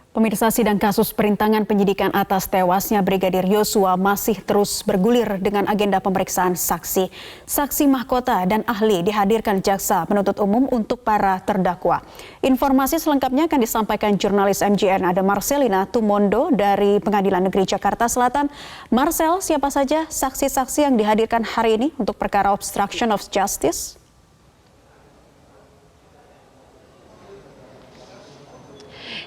Pemirsa, sidang kasus perintangan penyidikan atas tewasnya Brigadir Yosua masih terus bergulir dengan agenda pemeriksaan saksi. Saksi mahkota dan ahli dihadirkan jaksa penuntut umum untuk para terdakwa. Informasi selengkapnya akan disampaikan jurnalis MJN ada Marcelina Tumondo dari Pengadilan Negeri Jakarta Selatan. Marcel, siapa saja saksi-saksi yang dihadirkan hari ini untuk perkara obstruction of justice?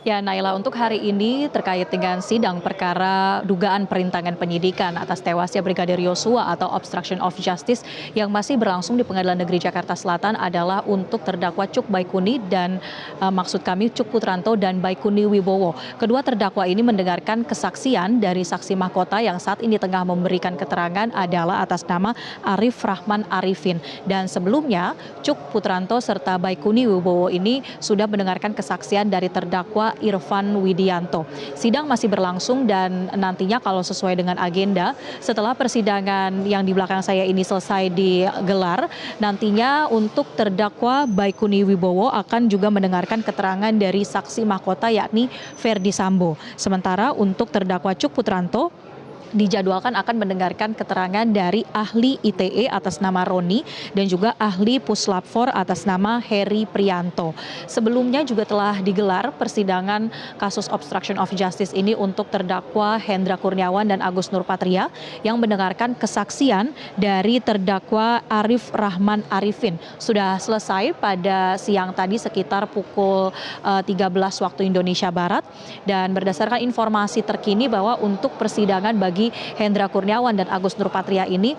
Ya, Naila, untuk hari ini terkait dengan sidang perkara dugaan perintangan penyidikan atas tewasnya Brigadir Yosua atau obstruction of justice yang masih berlangsung di Pengadilan Negeri Jakarta Selatan adalah untuk terdakwa Cuk Baikuni dan maksud kami Cuk Putranto dan Baikuni Wibowo. Kedua terdakwa ini mendengarkan kesaksian dari saksi mahkota yang saat ini tengah memberikan keterangan adalah atas nama Arif Rahman Arifin. Dan sebelumnya Cuk Putranto serta Baikuni Wibowo ini sudah mendengarkan kesaksian dari terdakwa Irfan Widianto. Sidang masih berlangsung dan nantinya kalau sesuai dengan agenda setelah persidangan yang di belakang saya ini selesai digelar, nantinya untuk terdakwa Baikuni Wibowo akan juga mendengarkan keterangan dari saksi mahkota yakni Ferdi Sambo. Sementara untuk terdakwa Cuk Putranto dijadwalkan akan mendengarkan keterangan dari ahli ITE atas nama Roni dan juga ahli Puslap 4 atas nama Heri Prianto. Sebelumnya juga telah digelar persidangan kasus obstruction of justice ini untuk terdakwa Hendra Kurniawan dan Agus Nurpatria yang mendengarkan kesaksian dari terdakwa Arif Rahman Arifin. Sudah selesai pada siang tadi sekitar pukul 13 waktu Indonesia Barat, dan berdasarkan informasi terkini bahwa untuk persidangan bagi Hendra Kurniawan dan Agus Nurpatria ini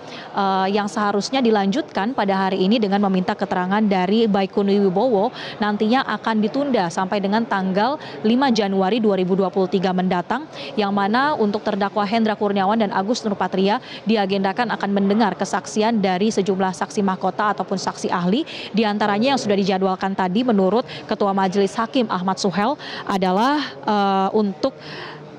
yang seharusnya dilanjutkan pada hari ini dengan meminta keterangan dari Baikuni Wibowo nantinya akan ditunda sampai dengan tanggal 5 Januari 2023 mendatang, yang mana untuk terdakwa Hendra Kurniawan dan Agus Nurpatria diagendakan akan mendengar kesaksian dari sejumlah saksi mahkota ataupun saksi ahli. Di antaranya yang sudah dijadwalkan tadi menurut Ketua Majelis Hakim Ahmad Suhel adalah untuk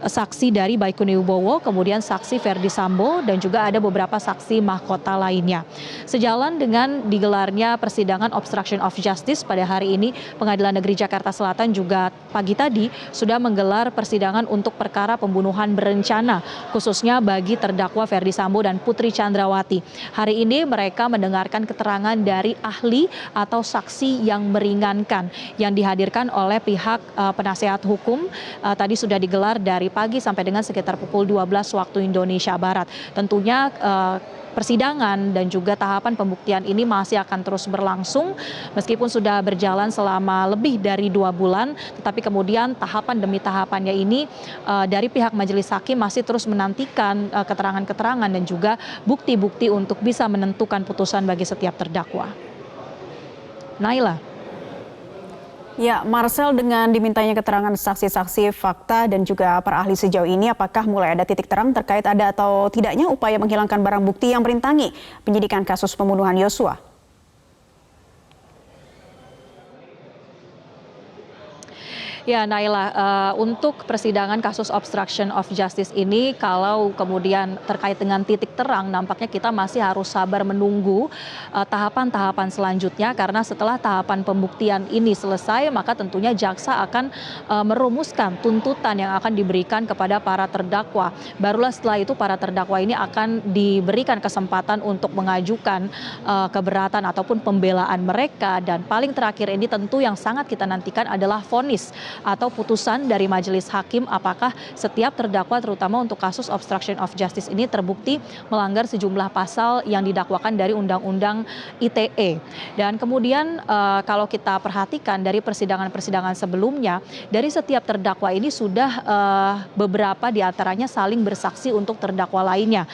saksi dari Baikuni Wibowo, kemudian saksi Ferdi Sambo, dan juga ada beberapa saksi mahkota lainnya. Sejalan dengan digelarnya persidangan obstruction of justice pada hari ini, Pengadilan Negeri Jakarta Selatan juga pagi tadi sudah menggelar persidangan untuk perkara pembunuhan berencana, khususnya bagi terdakwa Ferdi Sambo dan Putri Chandrawati. Hari ini mereka mendengarkan keterangan dari ahli atau saksi yang meringankan yang dihadirkan oleh pihak penasehat hukum. Tadi sudah digelar dari pagi sampai dengan sekitar pukul 12 waktu Indonesia Barat. Tentunya persidangan dan juga tahapan pembuktian ini masih akan terus berlangsung meskipun sudah berjalan selama lebih dari 2 bulan, tetapi kemudian tahapan demi tahapannya ini dari pihak majelis hakim masih terus menantikan keterangan-keterangan dan juga bukti-bukti untuk bisa menentukan putusan bagi setiap terdakwa. Naila. Ya, Marcel, dengan dimintanya keterangan saksi-saksi, fakta, dan juga para ahli sejauh ini, apakah mulai ada titik terang terkait ada atau tidaknya upaya menghilangkan barang bukti yang merintangi penyidikan kasus pembunuhan Yosua? Ya, Naila, untuk persidangan kasus obstruction of justice ini, kalau kemudian terkait dengan titik terang, nampaknya kita masih harus sabar menunggu tahapan-tahapan selanjutnya, karena setelah tahapan pembuktian ini selesai, maka tentunya jaksa akan merumuskan tuntutan yang akan diberikan kepada para terdakwa. Barulah setelah itu para terdakwa ini akan diberikan kesempatan untuk mengajukan keberatan ataupun pembelaan mereka, dan paling terakhir ini tentu yang sangat kita nantikan adalah vonis atau putusan dari majelis hakim apakah setiap terdakwa terutama untuk kasus obstruction of justice ini terbukti melanggar sejumlah pasal yang didakwakan dari Undang-Undang ITE. Dan kemudian kalau kita perhatikan dari persidangan-persidangan sebelumnya, dari setiap terdakwa ini sudah beberapa diantaranya saling bersaksi untuk terdakwa lainnya.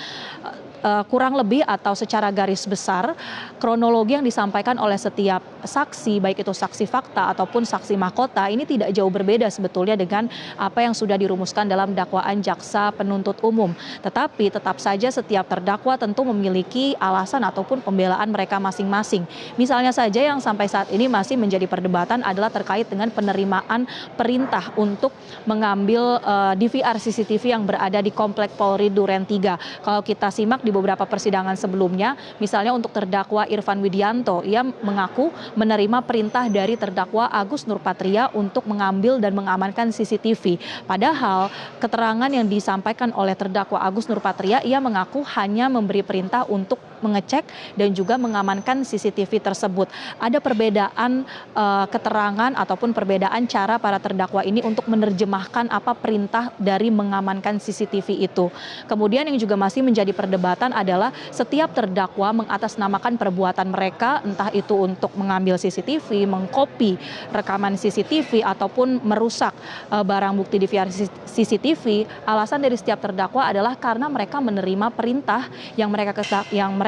Kurang lebih atau secara garis besar kronologi yang disampaikan oleh setiap saksi, baik itu saksi fakta ataupun saksi mahkota, ini tidak jauh berbeda sebetulnya dengan apa yang sudah dirumuskan dalam dakwaan jaksa penuntut umum. Tetapi tetap saja setiap terdakwa tentu memiliki alasan ataupun pembelaan mereka masing-masing. Misalnya saja yang sampai saat ini masih menjadi perdebatan adalah terkait dengan penerimaan perintah untuk mengambil DVR CCTV yang berada di Komplek Polri Duren 3. Kalau kita simak di di beberapa persidangan sebelumnya, misalnya untuk terdakwa Irfan Widianto, ia mengaku menerima perintah dari terdakwa Agus Nurpatria untuk mengambil dan mengamankan CCTV. Padahal keterangan yang disampaikan oleh terdakwa Agus Nurpatria, ia mengaku hanya memberi perintah untuk mengecek dan juga mengamankan CCTV tersebut. Ada perbedaan keterangan ataupun perbedaan cara para terdakwa ini untuk menerjemahkan apa perintah dari mengamankan CCTV itu. Kemudian yang juga masih menjadi perdebatan adalah setiap terdakwa mengatasnamakan perbuatan mereka, entah itu untuk mengambil CCTV, mengkopi rekaman CCTV ataupun merusak barang bukti di CCTV. Alasan dari setiap terdakwa adalah karena mereka menerima perintah yang mereka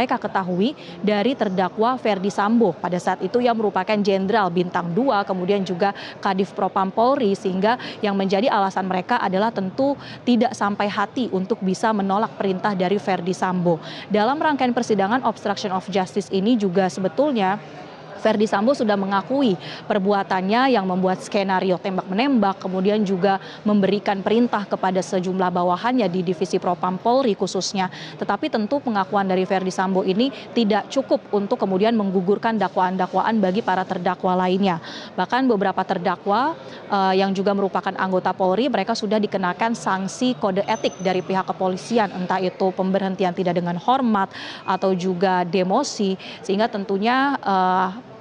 ketahui dari terdakwa Ferdi Sambo. Pada saat itu ia merupakan Jenderal Bintang 2, kemudian juga Kadif Propam Polri, sehingga yang menjadi alasan mereka adalah tentu tidak sampai hati untuk bisa menolak perintah dari Ferdi Sambo. Dalam rangkaian persidangan obstruction of justice ini juga sebetulnya Ferdi Sambo sudah mengakui perbuatannya yang membuat skenario tembak-menembak, kemudian juga memberikan perintah kepada sejumlah bawahannya di Divisi Propam Polri khususnya. Tetapi tentu pengakuan dari Ferdi Sambo ini tidak cukup untuk kemudian menggugurkan dakwaan-dakwaan bagi para terdakwa lainnya. Bahkan beberapa terdakwa yang juga merupakan anggota Polri, mereka sudah dikenakan sanksi kode etik dari pihak kepolisian, entah itu pemberhentian tidak dengan hormat atau juga demosi, sehingga tentunya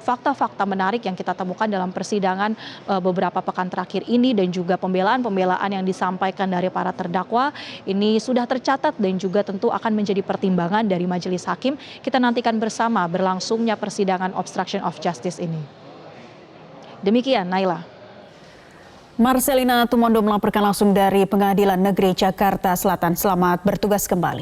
fakta-fakta menarik yang kita temukan dalam persidangan beberapa pekan terakhir ini dan juga pembelaan-pembelaan yang disampaikan dari para terdakwa ini sudah tercatat dan juga tentu akan menjadi pertimbangan dari majelis hakim. Kita nantikan bersama berlangsungnya persidangan obstruction of justice ini. Demikian, Naila. Marcelina Tumondo melaporkan langsung dari Pengadilan Negeri Jakarta Selatan. Selamat bertugas kembali.